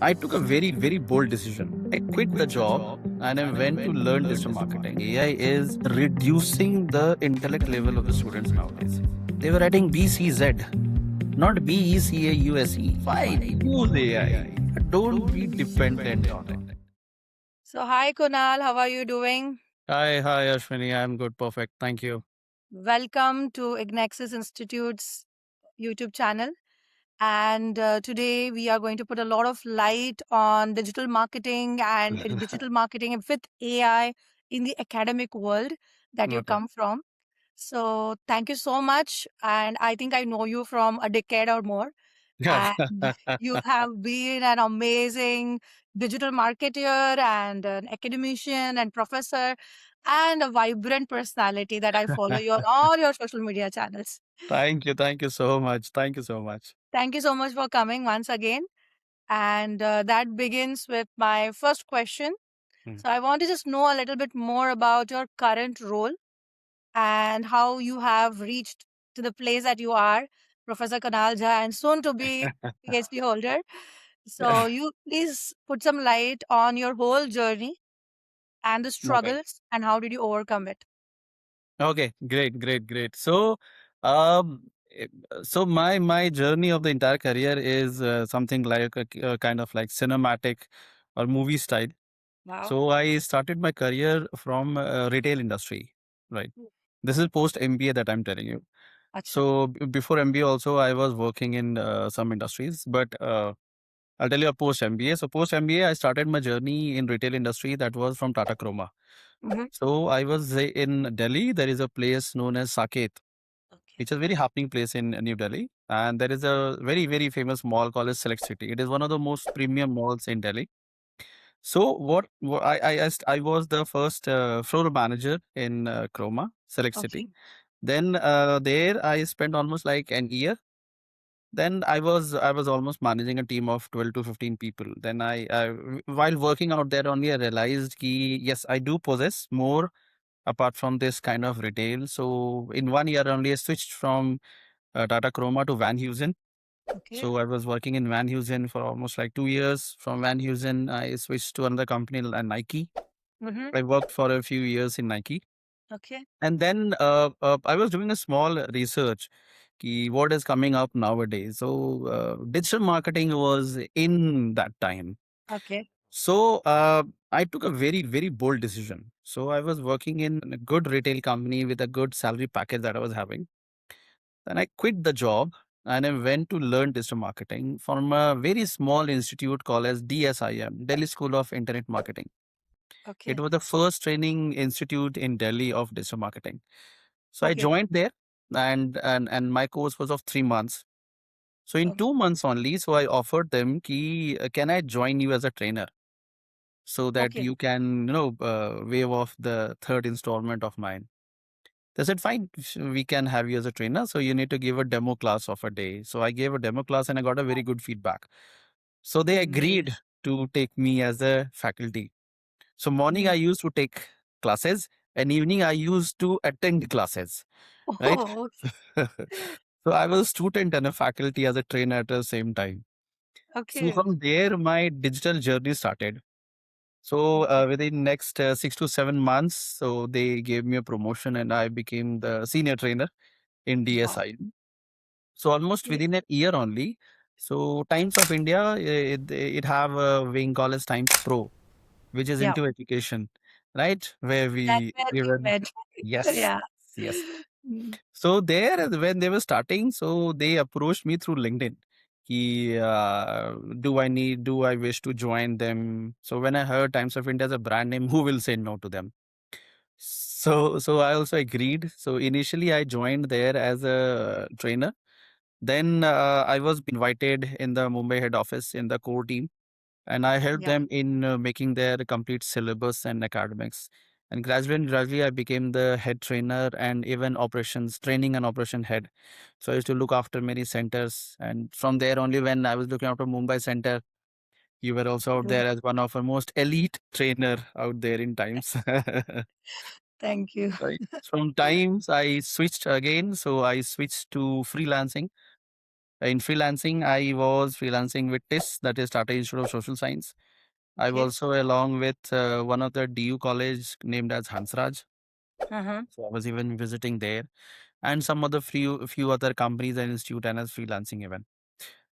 I took a very bold decision. I quit the job and I went to learn digital marketing. AI is reducing the intellect level of the students nowadays. They were writing BCZ, not BECAUSE. Fine, use AI, but don't be dependent on it. So, hi Kunal, how are you doing? Hi, Ashwini. I'm good, perfect. Thank you. Welcome to Ignexis Institute's YouTube channel. And today we are going to put a lot of light on digital marketing and digital marketing with AI in the academic world that you Okay. come from. So, thank you so much. And I think I know you from a decade or more. Yeah. And you have been an amazing digital marketer and an academician and professor and a vibrant personality that I follow you on all your social media channels. Thank you so much. Thank you so much. Thank you so much for coming once again. And that begins with my first question. Mm. So, I want to just know a little bit more about your current role and how you have reached to the place that you are, Professor Kunal Jha, and soon to be PhD holder. So, you please put some light on your whole journey and the Okay. struggles and how did you overcome it? Okay, great. Um, eh, so my journey of the entire career is something like a kind of like cinematic or movie style. Wow. So I started my career from retail industry, right? Mm. This is post MBA that I'm telling you. Acha. So before MBA also I was working in some industries, but I'll tell you a post MBA. So post MBA I started my journey in retail industry that was from Tata Chroma. Hmm. So I was in Delhi. There is a place known as Saket, Okay. which is a very happening place in New Delhi. And there is a very famous mall called as Select City. It is one of the most premium malls in Delhi. So I was the first floor manager in Chroma, Select Okay. City. Then there I spent almost like an year. Then I was almost managing a team of 12 to 15 people. Then while working out there only I realized ki, yes, I do possess more apart from this kind of retail. So in 1 year only, I switched from Tata Chroma to Van Heusen. Okay. So I was working in Van Heusen for almost like 2 years. From Van Heusen, I switched to another company, Nike. Hmm. I worked for a few years in Nike. Okay. And then I was doing a small research, ki what is coming up nowadays. So digital marketing was in that time. Okay. So I took a very bold decision. So I was working in a good retail company with a good salary package that I was having. Then I quit the job and I went to learn digital marketing from a very small institute called as DSIM, Delhi School of Internet Marketing. It Okay. was the first training institute in Delhi of digital marketing. So I Okay. joined there and my course was of 3 months. So in Okay. 2 months only, so I offered them, ki, can I join you as a trainer? So that Okay. you can waive off the third installment of mine. They said fine, we can have you as a trainer, so you need to give a demo class of a day. So I gave a demo class and I got a very good feedback. So they agreed Nice. to take me as a faculty. So morning Mhm. I used to take classes and evening I used to attend classes, right? Oh, So I was a student and a faculty as a trainer at the same time. So okay. from there my digital journey started. So Okay. within next 6 to 7 months, so they gave me a promotion and I became the senior trainer in Wow. DSI. So almost Okay. within a year only. So Times of India, it have a wing called as Times Pro, which is Yeah. into education, right? Where That's we where we even met. yes, Yeah. yes. Mm. So there, when they were starting, so they approached me through LinkedIn. Do I wish to join them? So when I heard Times of India as a brand name, who will say no to them? So I also agreed. So initially I joined there as a trainer. Then I was invited in the Mumbai head office in the core team, and I helped Yeah. them in making their complete syllabus and academics. And gradually, I became the head trainer and even operations training and operation head. So I used to look after many centers, and from there only, when I was looking after Mumbai center, you were also out Mhm. there as one of our most elite trainer out there in times. Thank you. Right. From times I switched again, so I switched to freelancing. In freelancing, I was freelancing with TIS, that is Tata Institute of Social Science. I Okay. was also along with one of the DU college named as Hansraj. Uh-huh. So I was even visiting there, and some other few other companies and institute and as freelancing even.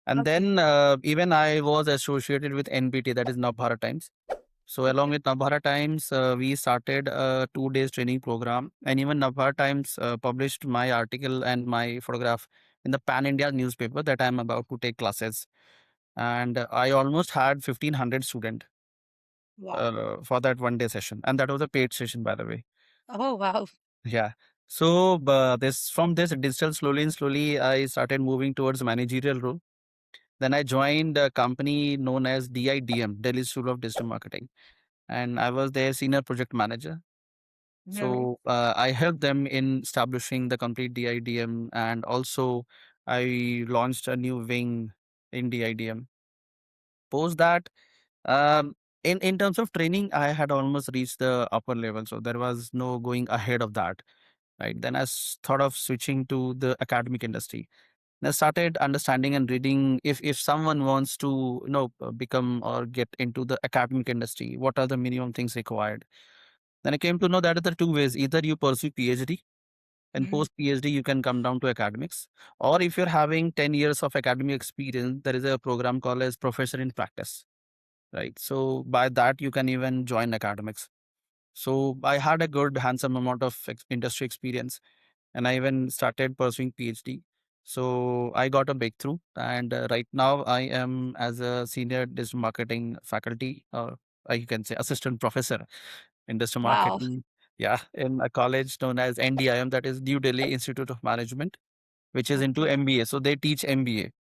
And Okay. then even I was associated with NBT, that is Navbharat Times. So along Okay. with Navbharat Times, we started a 2 days training program, and even Navbharat Times published my article and my photograph in the Pan India newspaper that I'm about to take classes. And I almost had 1,500 students Wow. for that 1 day session, and that was a paid session, by the way. Oh, wow. Yeah. So this from this digital slowly and slowly, I started moving towards managerial role. Then I joined a company known as DIDM, Delhi School of Digital Marketing, and I was their senior project manager. Right. So I helped them in establishing the complete DIDM, and also I launched a new wing in DIDM. Post that, in terms of training, I had almost reached the upper level, so there was no going ahead of that. Right then, thought of switching to the academic industry. And I started understanding and reading if someone wants to become or get into the academic industry, what are the minimum things required. Then I came to know that there are two ways: either you pursue PhD, and Mhm. post PhD you can come down to academics, or if you're having 10 years of academic experience, there is a program called as Professor in Practice, right? So by that you can even join academics. So I had a good handsome amount of industry experience, and I even started pursuing PhD. So I got a breakthrough, and right now I am as a senior digital marketing faculty, or you can say assistant professor in digital Wow. marketing. Yeah, in a college known as NDIM, that is New Delhi Institute of Management, which is into Okay. MBA. So they teach MBA.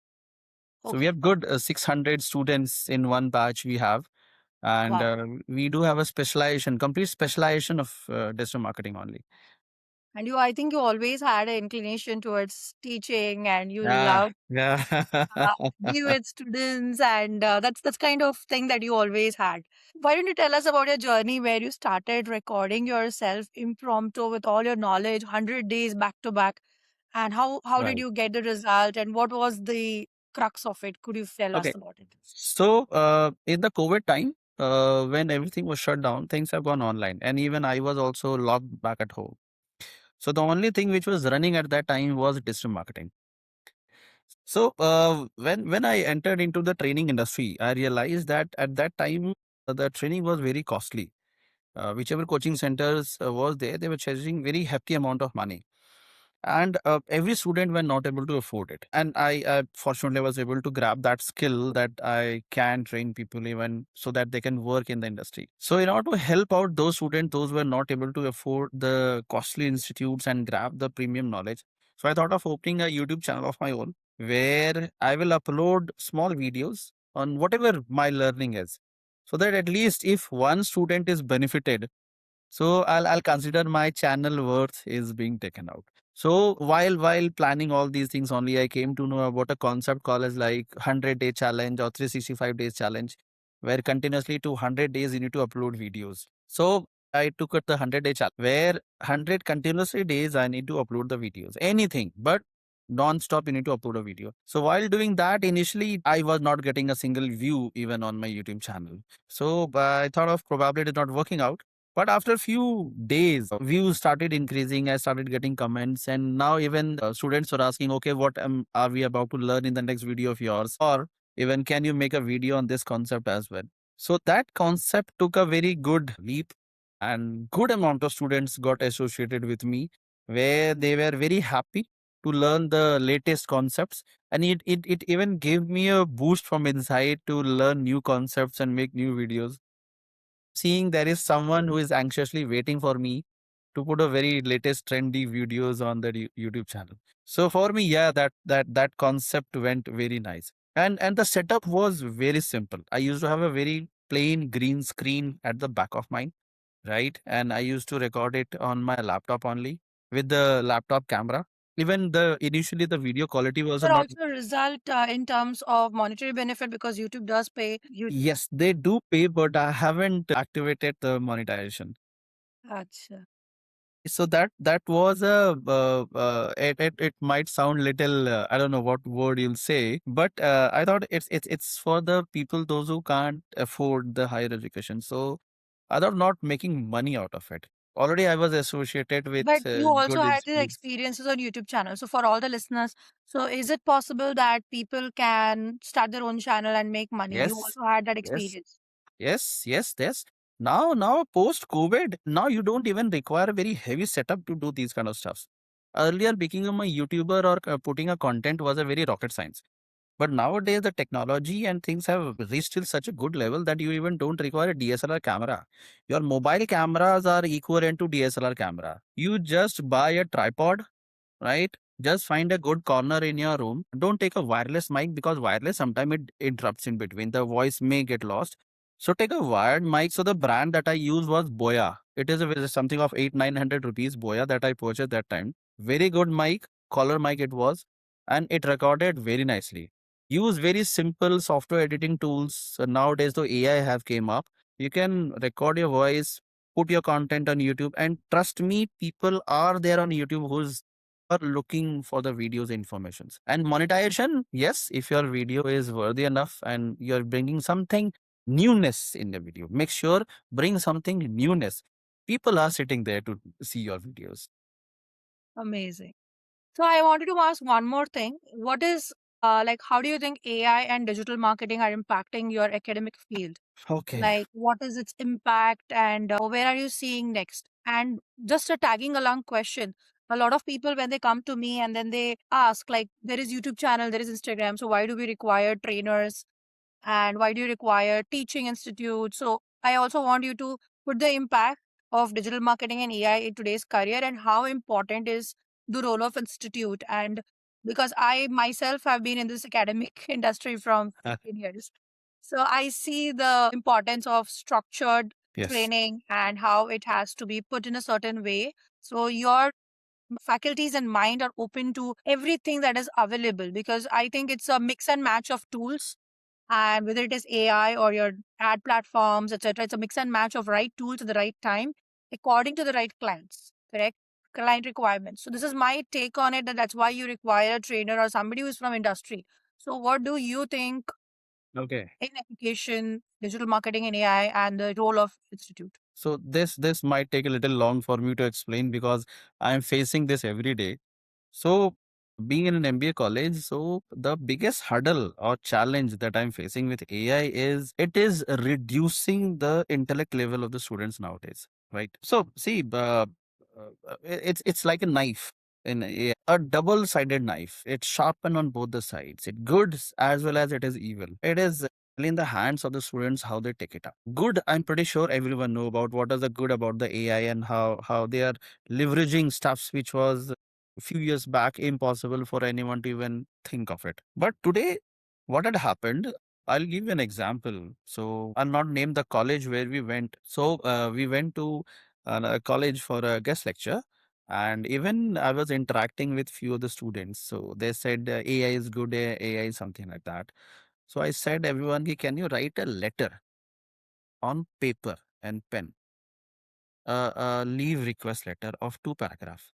So we Okay. have good 600 students in one batch we have, and Wow. we do have a specialization, complete specialization of digital marketing only. And I think you always had an inclination towards teaching, and you Yeah, love yeah. be with students, and that's kind of thing that you always had. Why don't you tell us about your journey where you started recording yourself impromptu with all your knowledge, 100 days back to back, and how did Right. you get the result, and what was the crux of it? Could you tell Okay. us about it? So, in the COVID time, when everything was shut down, things have gone online, and even I was also locked back at home. So the only thing which was running at that time was digital marketing. So when I entered into the training industry, I realized that at that time the training was very costly. Whichever coaching centers was there, they were charging very hefty amount of money, and every student were not able to afford it. And I fortunately was able to grab that skill that I can train people even so that they can work in the industry. So in order to help out those students, those were not able to afford the costly institutes and grab the premium knowledge, so I thought of opening a YouTube channel of my own where I will upload small videos on whatever my learning is, so that at least if one student is benefited, so I'll consider my channel worth is being taken out. So while planning all these things only, I came to know about a concept called as like 100-day challenge or 365 days challenge, where continuously to 100 days you need to upload videos. So I took it the 100-day challenge, where 100 continuously days I need to upload the videos, anything, but non-stop you need to upload a video. So while doing that, initially I was not getting a single view even on my YouTube channel. So I thought of probably it is not working out. But after a few days, views started increasing. I started getting comments, and now even students are asking, "Okay, what are we about to learn in the next video of yours?" Or even, "Can you make a video on this concept as well?" So that concept took a very good leap, and good amount of students got associated with me, where they were very happy to learn the latest concepts, and it even gave me a boost from inside to learn new concepts and make new videos, seeing there is someone who is anxiously waiting for me to put a very latest trendy videos on the YouTube channel. So for me, yeah, that concept went very nice. And the setup was very simple. I used to have a very plain green screen at the back of mine, right? And I used to record it on my laptop only with the laptop camera. Even the initially the video quality Is was there not. also a result in terms of monetary benefit because YouTube does pay you? Yes, they do pay, but I haven't activated the monetization. Acha. So that was a it might sound little I don't know what word you'll say, but I thought it's for the people those who can't afford the higher education. So I thought not making money out of it. Already I was associated with But you also good had the institutes. experiences on YouTube channel. So for all the listeners, so is it possible that people can start their own channel and make money? You Yes, also had that yes, experience. yes. Now post COVID, now you don't even require a very heavy setup to do these kind of stuffs. Earlier, becoming a YouTuber or putting a content was a very rocket science. But nowadays, the technology and things have reached till such a good level that you even don't require a DSLR camera. Your mobile cameras are equivalent to DSLR camera. You just buy a tripod, right? Just find a good corner in your room. Don't take a wireless mic because wireless sometimes it interrupts in between. The voice may get lost. So take a wired mic. So the brand that I use was Boya. It is something of 800-900 rupees Boya that I purchased that time. Very good mic, collar mic it was, and it recorded very nicely. Use very simple software editing tools. So nowadays, the AI have came up. You can record your voice, put your content on YouTube, and trust me, people are there on YouTube who's are looking for the videos informations and monetization. Yes, if your video is worthy enough and you're bringing something newness in the video, make sure bring something newness. People are sitting there to see your videos. Amazing. So I wanted to ask one more thing. What is like how do you think AI and digital marketing are impacting your academic field? Okay. Like what is its impact and where are you seeing next? And just a tagging along question. A lot of people when they come to me and then they ask like there is YouTube channel, there is Instagram, so why do we require trainers and why do you require teaching institute? So I also want you to put the impact of digital marketing and AI in today's career and how important is the role of institute. And because I myself have been in this academic industry from Uh, 15 years, so I see the importance of structured yes. training and how it has to be put in a certain way. So your faculties and mind are open to everything that is available, because I think it's a mix and match of tools, and whether it is AI or your ad platforms, etc., it's a mix and match of right tools at the right time according to the right clients, correct? Client requirements. So this is my take on it, that that's why you require a trainer or somebody who's from industry. So what do you think Okay. in education, digital marketing and AI and the role of institute? So this might take a little long for me to explain because I'm facing this every day. So, being in an MBA college, so the biggest hurdle or challenge that I'm facing with AI is it is reducing the intellect level of the students nowadays, right? So, see, it's like a knife in a double-sided knife. It's sharpened on both the sides. It good as well as it is evil. It is in the hands of the students how they take it up. Good, I'm pretty sure everyone know about what is the good about the AI and how they are leveraging stuffs which was a few years back impossible for anyone to even think of it. But today, what had happened? I'll give you an example. So I'll not name the college where we went. So we went to a college for a guest lecture, and even I was interacting with few of the students. So they said AI is good, AI is something like that. So I said everyone, "Ki, can you write a letter on paper and pen, a leave request letter of 2 paragraphs?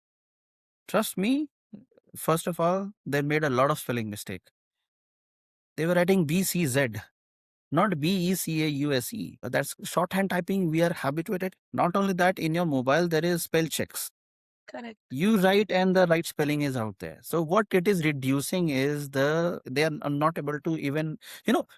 Trust me, first of all, they made a lot of spelling mistake. They were writing BCZ, not BECAUSE. That's shorthand typing. We are habituated. Not only that, in your mobile, there is spell checks. Correct. You write and the right spelling is out there. So what it is reducing is they are not able to even,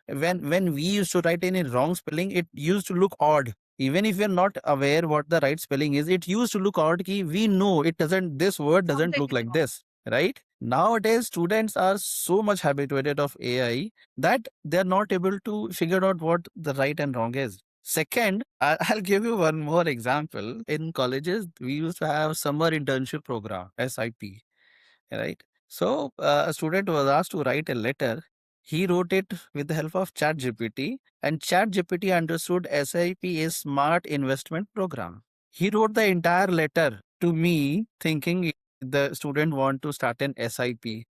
when we used to write any wrong spelling, it used to look odd. Even if you're not aware what the right spelling is, it used to look odd. Ki we know it doesn't, this word doesn't Something look is like wrong. this, right? Nowadays, students are so much habituated of AI that they're not able to figure out what the right and wrong is. Second, I'll give you one more example. In colleges, we used to have summer internship program, SIP, right? So a student was asked to write a letter. He wrote it with the help of ChatGPT, and ChatGPT understood SIP is Smart Investment Program. He wrote the entire letter to me, thinking the student want to start an SIP,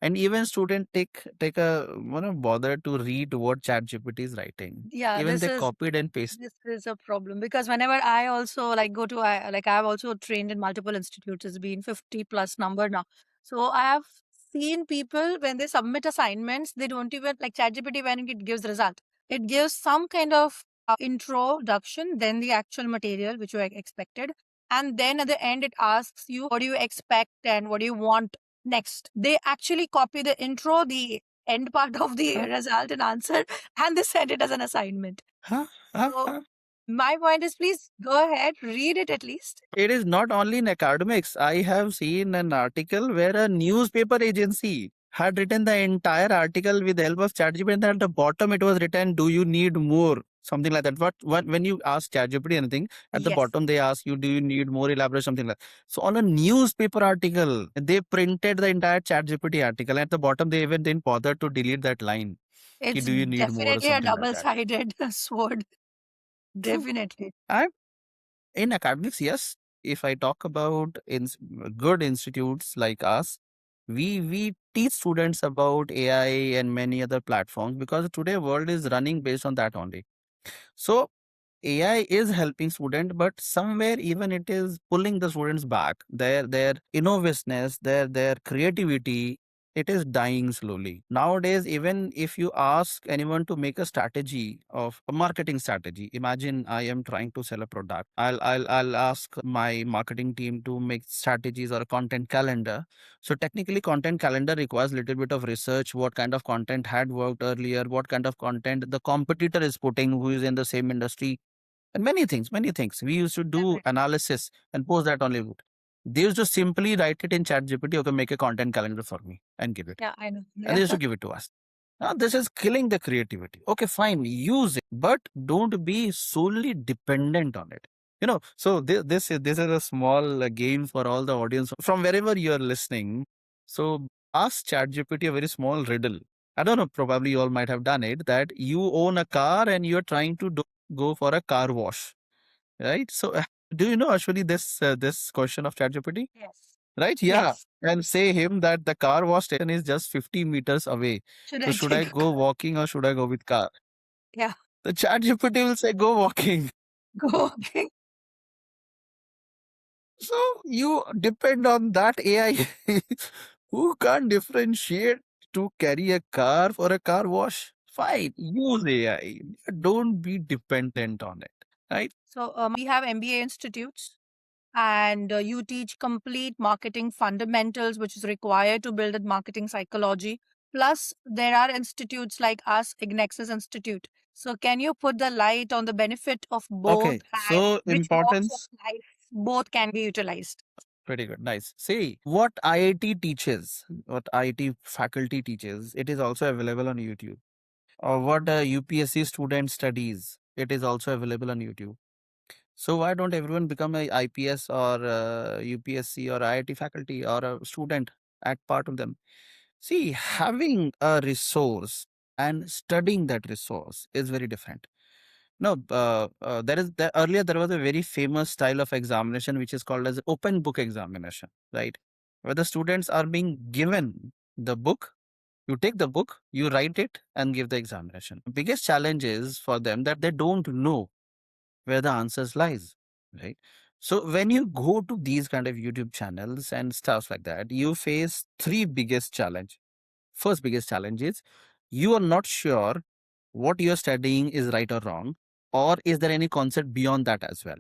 And even student take a bother to read what ChatGPT is writing. Yeah, Even they copied and pasted. this is a problem because whenever I also like go to like I've also trained in multiple institutes. It's been 50 plus number now. So I have seen people when they submit assignments, they don't even like ChatGPT when it gives the result. It gives some kind of introduction, then the actual material which you expected, and then at the end it asks you what do you expect and what do you want next. They actually copy the intro, the end part of the Huh? result and answer, and they send it as an assignment. Huh? Huh? So Huh? my point is, please go ahead, read it at least. It is not only in academics. I have seen an article where a newspaper agency had written the entire article with the help of ChatGPT, and at the bottom it was written, "Do you need more?" Something like that. What when you ask ChatGPT anything, at the Yes, bottom they ask you, "Do you need more elaborate?" Something like that. So on a newspaper article, they printed the entire ChatGPT article. At the bottom, they even didn't bother to delete that line. Ki, it's do you need more or definitely a something like that? double-sided sword. True. Definitely. I In academics, yes. If I talk about good institutes like us, we teach students about AI and many other platforms because today world is running based on that only. So AI is helping student, but somewhere even it is pulling the students back. Their innovativeness, their creativity, it is dying slowly. Nowadays, even if you ask anyone to make a strategy of a marketing strategy, imagine I am trying to sell a product. I'll ask my marketing team to make strategies or a content calendar. So technically, content calendar requires a little bit of research. What kind of content had worked earlier? What kind of content the competitor is putting, who is in the same industry, and many things. We used to do Definitely. analysis and post that on LinkedIn. They used to simply write it in ChatGPT, okay, make a content calendar for me and give it. Yeah, I know. And they Yeah. used to give it to us. Now, this is killing the creativity. Okay, fine, use it, but don't be solely dependent on it. So this is a small game for all the audience from wherever you are listening. So ask ChatGPT a very small riddle. I don't know, probably you all might have done it, that you own a car and you're trying to go for a car wash, right? So do you know actually this question of ChatGPT? Yes. Right? Yeah. Yes. And say him that the car wash station is just 50 meters away. Should So I should I take a go call? walking or should I go with car? Yeah. The ChatGPT will say go walking. Go. Okay. So you depend on that AI who can't differentiate to carry a car for a car wash. Fine, use AI. Don't be dependent on it. Right? So we have MBA institutes, and you teach complete marketing fundamentals, which is required to build a marketing psychology. Plus, there are institutes like us, Ignexis Institute. So, can you put the light on the benefit of both Okay. and So which walks of importance. life both can be utilized? Pretty good. Nice. See, what IIT teaches, what IIT faculty teaches, it is also available on YouTube. Or what a UPSC student studies, it is also available on YouTube. So why don't everyone become a IPS or UPSC or IIT faculty or a student at part of them? See, having a resource and studying that resource is very different. No, earlier there was a very famous style of examination which is called as open book examination, right? Where the students are being given the book, you take the book, you write it, and give the examination. Biggest challenge is for them that they don't know where the answers lies, right? So when you go to these kind of YouTube channels and stuff like that, you face three biggest challenge. First biggest challenge is you are not sure what you're studying is right or wrong, or is there any concept beyond that as well,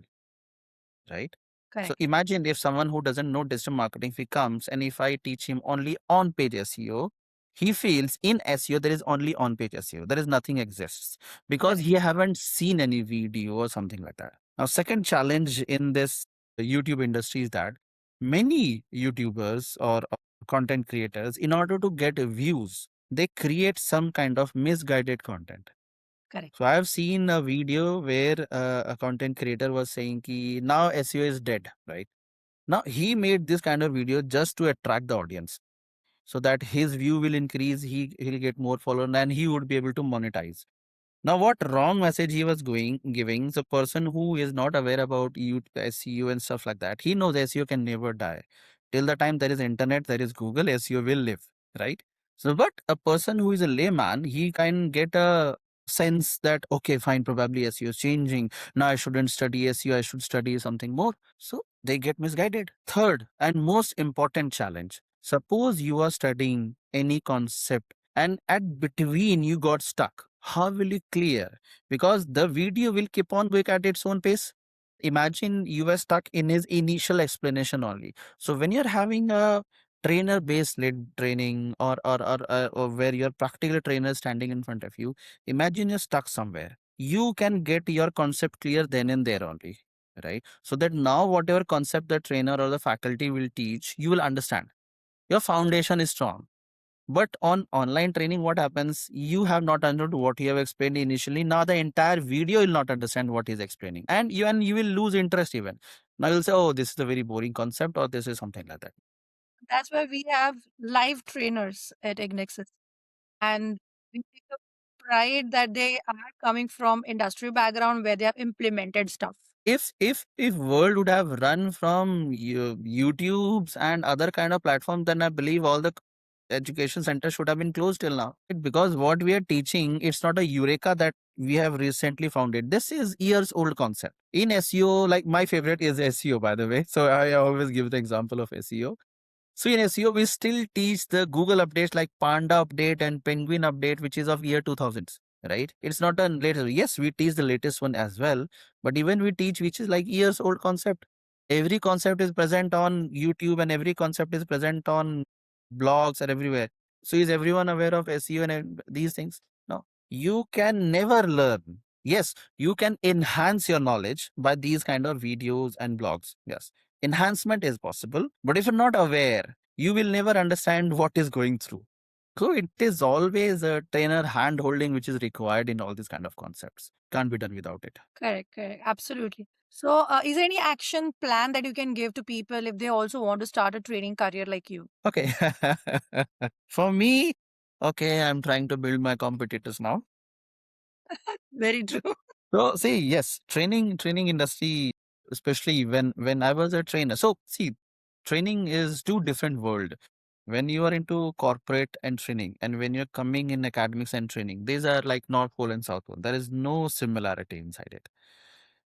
right? So Correct. imagine if someone who doesn't know digital marketing, if he comes and if I teach him only on page SEO, he feels in SEO there is only on page SEO. There is nothing exists because Correct. he haven't seen any video or something like that. Now, second challenge in this YouTube industry is that many YouTubers or content creators, in order to get views, they create some kind of misguided content. Correct. So I have seen a video where a content creator was saying ki now SEO is dead, right? Now he made this kind of video just to attract the audience so that his view will increase, he'll get more followers and he would be able to monetize. Now what wrong message he was going giving the person who is not aware about SEO and stuff like that. He knows SEO can never die. Till the time there is internet, there is Google, SEO will live, right? So, but a person who is a layman, he can get a sense that, okay, fine, probably SEO is changing. Now I shouldn't study SEO, I should study something more. So they get misguided. Third and most important challenge, suppose you are studying any concept and at between you got stuck. How will you clear? Because the video will keep on going at its own pace. Imagine you were stuck in his initial explanation only. So when you're having a trainer based led training, or where your practical trainer is standing in front of you, imagine you're stuck somewhere, you can get your concept clear then and there only, right? So that now whatever concept the trainer or the faculty will teach, you will understand, your foundation is strong. But on online training, what happens, you have not understood what you have explained initially. Now the entire video will not understand what he's explaining, and you will lose interest even. Now you'll say, oh, this is a very boring concept, or this is something like that. That's why we have live trainers at Ignexis. And we take a pride that they are coming from industry background where they have implemented stuff. If world would have run from YouTube's and other kind of platforms, then I believe all the education centers should have been closed till now. Because what we are teaching, it's not a eureka that we have recently found it. This is years old concept. In SEO, like my favorite is SEO, by the way. So I always give the example of SEO. So in SEO, we still teach the Google updates like Panda update and Penguin update, which is of year 2000s, right? It's not a later. Yes, we teach the latest one as well, but even we teach which is like years old concept. Every concept is present on YouTube and every concept is present on blogs and everywhere. So is everyone aware of SEO and these things? No, you can never learn. Yes, you can enhance your knowledge by these kind of videos and blogs. Yes, enhancement is possible, but if you're not aware, you will never understand what is going through. So it is always a trainer hand holding which is required in all these kind of concepts. Can't be done without it. Correct, correct. Absolutely. So, is there any action plan that you can give to people if they also want to start a training career like you? Okay. For me, okay, I'm trying to build my competitors now. Very true. So see, yes, training industry, especially when I was a trainer. So see, training is two different world. When you are into corporate and training, and when you're coming in academics and training, these are like North Pole and South Pole. There is no similarity inside it.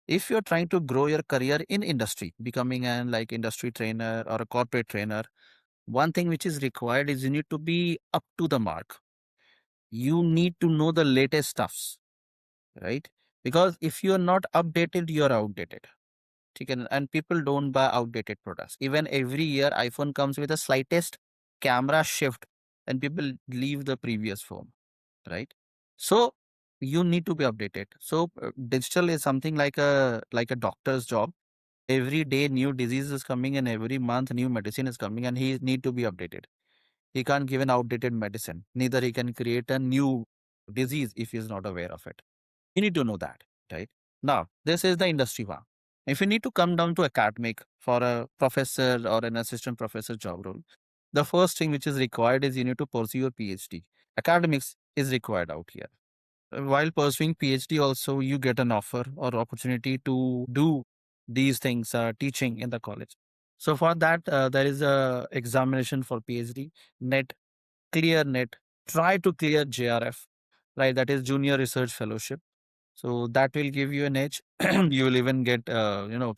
If you're trying to grow your career in industry, becoming an like industry trainer or a corporate trainer, one thing which is required is you need to be up to the mark. You need to know the latest stuffs, right? Because if you're not updated, you're outdated. Okay? And people don't buy outdated products. Even every year, iPhone comes with a slightest camera shift, and people leave the previous phone, right? So you need to be updated. So digital is something like a doctor's job. Every day, new disease is coming, and every month, new medicine is coming, and he need to be updated. He can't give an outdated medicine. Neither he can create a new disease if he is not aware of it. You need to know that, right? Now, this is the industry one. If you need to come down to academic for a professor or an assistant professor job role, the first thing which is required is you need to pursue your PhD. Academics is required out here. While pursuing PhD, also you get an offer or opportunity to do these things, teaching in the college. So for that, there is a examination for PhD, net, clear net, try to clear JRF, right? That is Junior Research Fellowship. So that will give you an edge. You will even get,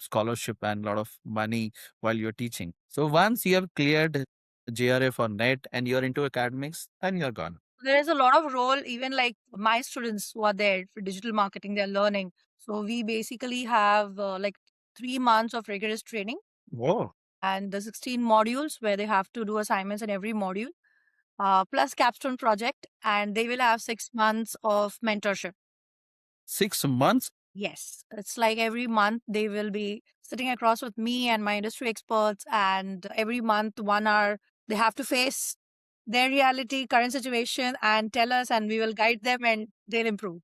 scholarship and a lot of money while you're teaching. So once you have cleared JRF or net and you're into academics, then you're gone. There is a lot of role, even like my students who are there for digital marketing, they're learning. So, we basically have like 3 months of rigorous training Whoa. and the 16 modules where they have to do assignments in every module, plus capstone project, and they will have 6 months of mentorship. 6 months? Yes, it's like every month they will be sitting across with me and my industry experts, and every month, 1 hour, they have to face their reality, current situation, and tell us, and we will guide them and they'll improve.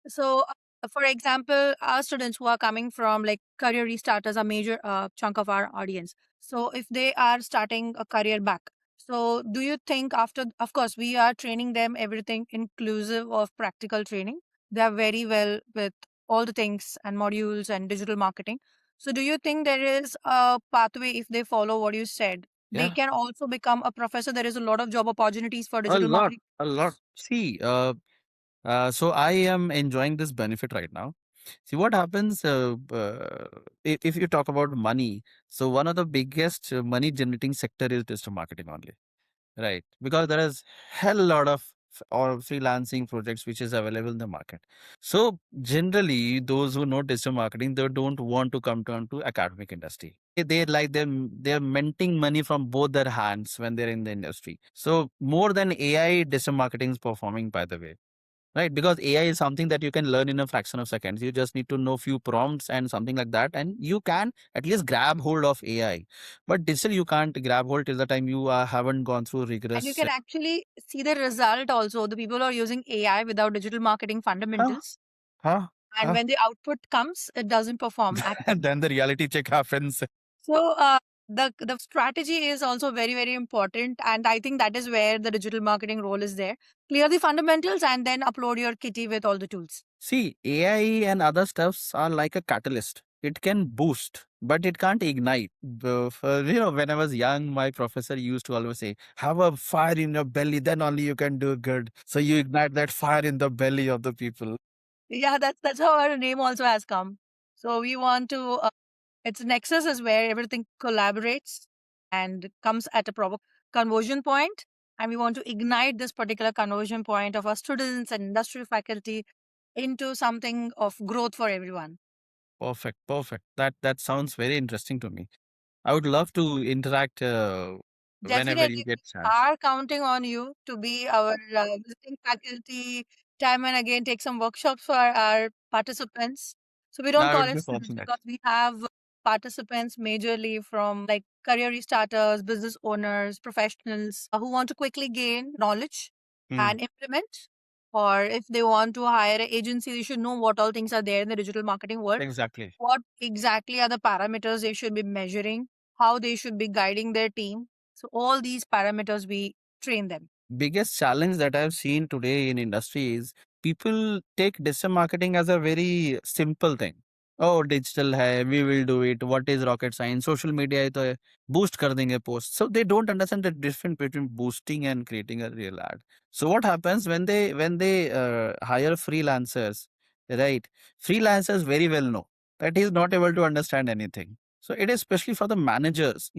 So, for example, our students who are coming from like career restarters, a major chunk of our audience. So, if they are starting a career back, so do you think after, of course, we are training them everything inclusive of practical training. They are very well with all the things and modules and digital marketing. So, do you think there is a pathway if they follow what you said? they Yeah, can also become a professor. There is a lot of job opportunities for a digital lot, marketing. a lot. See, so I am enjoying this benefit right now. See what happens if you talk about money. So one of the biggest money generating sector is digital marketing only, right? Because there is hell lot of or freelancing projects which is available in the market. So generally, those who know digital marketing, they don't want to come down to academic industry. They like them. They're minting money from both their hands when they're in the industry. So more than AI, digital marketing is performing, by the way, right? Because AI is something that you can learn in a fraction of seconds. You just need to know few prompts and something like that, and you can at least grab hold of AI. But digital, you can't grab hold till the time you haven't gone through And you rigorous. can actually see the result also. The people who are using AI without digital marketing Huh? fundamentals. Huh? And Huh? when the output comes, it doesn't perform. And then the reality check happens. So the strategy is also very, very important. And I think that is where the digital marketing role is there. Clear the fundamentals and then upload your kitty with all the tools. See, AI and other stuffs are like a catalyst. It can boost, but it can't ignite. When I was young, my professor used to always say, "Have a fire in your belly, then only you can do good." So you ignite that fire in the belly of the people. Yeah, that's how our name also has come. So we want to its nexus is where everything collaborates and comes at a proper conversion point, and we want to ignite this particular conversion point of our students and industry faculty into something of growth for everyone. Perfect, perfect. That sounds very interesting to me. I would love to interact whenever you Definitely, we get chance. are counting on you to be our visiting faculty. Time and again, take some workshops for our participants. So we don't I call would it be students fortunate. because we have participants majorly from like career restarters, business owners, professionals who want to quickly gain knowledge Hmm, and implement. Or if they want to hire an agency, they should know what all things are there in the digital marketing world, exactly. what exactly are the parameters they should be measuring, how they should be guiding their team. So all these parameters we train them. Biggest challenge that I've seen today in industry is people take digital marketing as a very simple thing. Oh, digital hai, we will do it. What is rocket science? Social media hai to boost kar denge post. So they don't understand the difference between boosting and creating a real ad. So what happens when they hire freelancers, right? Freelancers very well know that he is not able to understand anything. So it is especially for the managers.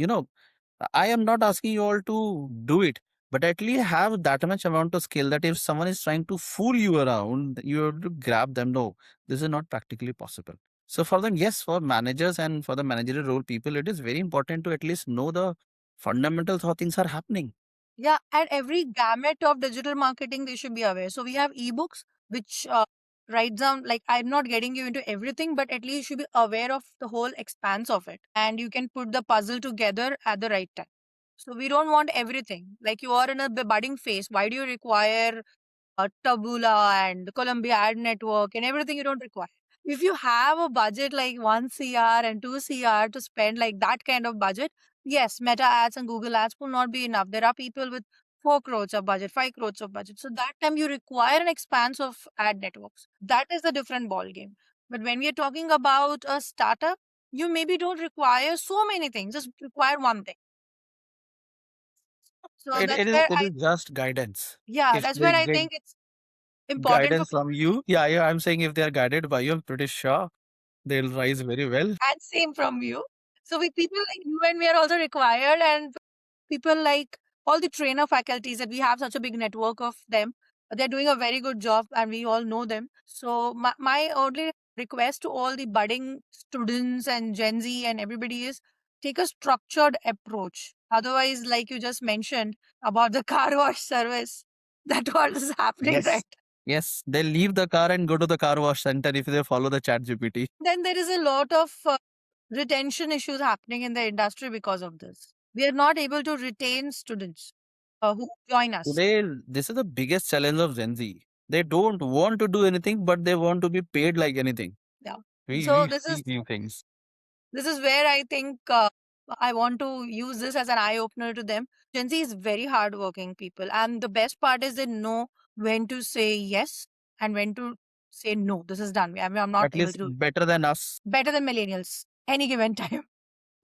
I am not asking you all to do it, but at least have that much amount of skill that if someone is trying to fool you around, you have to grab them. No, this is not practically possible. So for them, yes, for managers and for the managerial role people, it is very important to at least know the fundamentals how things are happening. Yeah, and every gamut of digital marketing they should be aware. So we have ebooks which write down, like, I'm not getting you into everything, but at least you should be aware of the whole expanse of it, and you can put the puzzle together at the right time. So we don't want everything. Like, you are in a budding phase. Why do you require Taboola and Columbia Ad Network and everything? You don't require. If you have a budget like 1 CR and 2 CR to spend, like that kind of budget, yes, Meta ads and Google ads will not be enough. There are people with 4 crores of budget, 5 crores of budget. So that time you require an expanse of ad networks. That is a different ball game. But when we are talking about a startup, you maybe don't require so many things, just require one thing. So It, that's it is where it I, is just guidance. yeah, If that's they where I get think it's important for guidance from people to. you, yeah, I'm saying if they are guided by you, I'm pretty sure they'll rise very well. And same from you. So with people like you and me are also required, and people like all the trainer faculties that we have such a big network of them. They're doing a very good job and we all know them. So my only request to all the budding students and Gen Z and everybody is take a structured approach. Otherwise, like you just mentioned about the car wash service, that what is happening, Yes. right? Yes, they'll leave the car and go to the car wash center if they follow the chat GPT. Then there is a lot of retention issues happening in the industry because of this. We are not able to retain students who join us. Today, this is the biggest challenge of Gen Z. They don't want to do anything, but they want to be paid like anything. Yeah. We So this is see new things. where I think I want to use this as an eye opener to them. Gen Z is very hardworking people, and the best part is they know when to say yes and when to say no. This is done. I'm not At able least to do better than us. better than millennials any given time.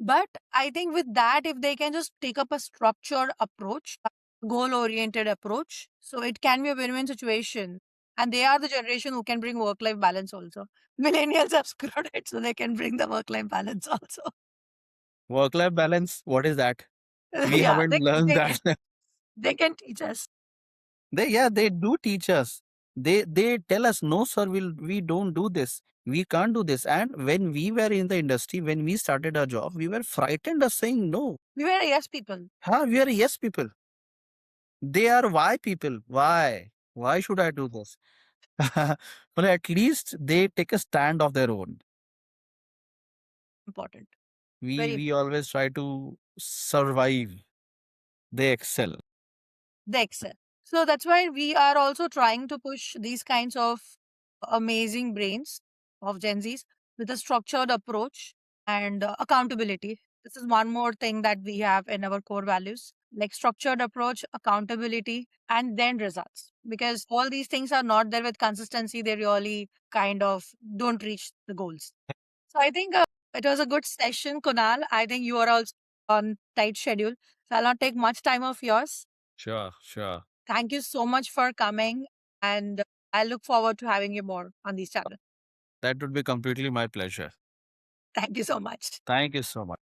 But I think with that, if they can just take up a structured approach, goal oriented approach, so it can be a win win situation. And they are the generation who can bring work life balance also. Millennials have screwed it, so they can bring the work life balance also. Work-life balance, what is that? We Yeah, haven't learned that. they can teach us. They do teach us. They tell us, no, sir, we don't do this. We can't do this. And when we were in the industry, when we started our job, we were frightened of saying no. We were yes people. Huh? We are yes people. They are why people. Why? Why should I do this? But at least they take a stand of their own. Important. We Very we always try to survive. They excel. the excel. So that's why we are also trying to push these kinds of amazing brains of Gen Zs with a structured approach and accountability. This is one more thing that we have in our core values, like structured approach, accountability, and then results. Because all these things are not there with consistency, they really kind of don't reach the goals. So I think it was a good session, Kunal. I think you are also on tight schedule. So I'll not take much time of yours. Sure, sure. Thank you so much for coming, and I look forward to having you more on these channels. That would be completely my pleasure. Thank you so much. Thank you so much.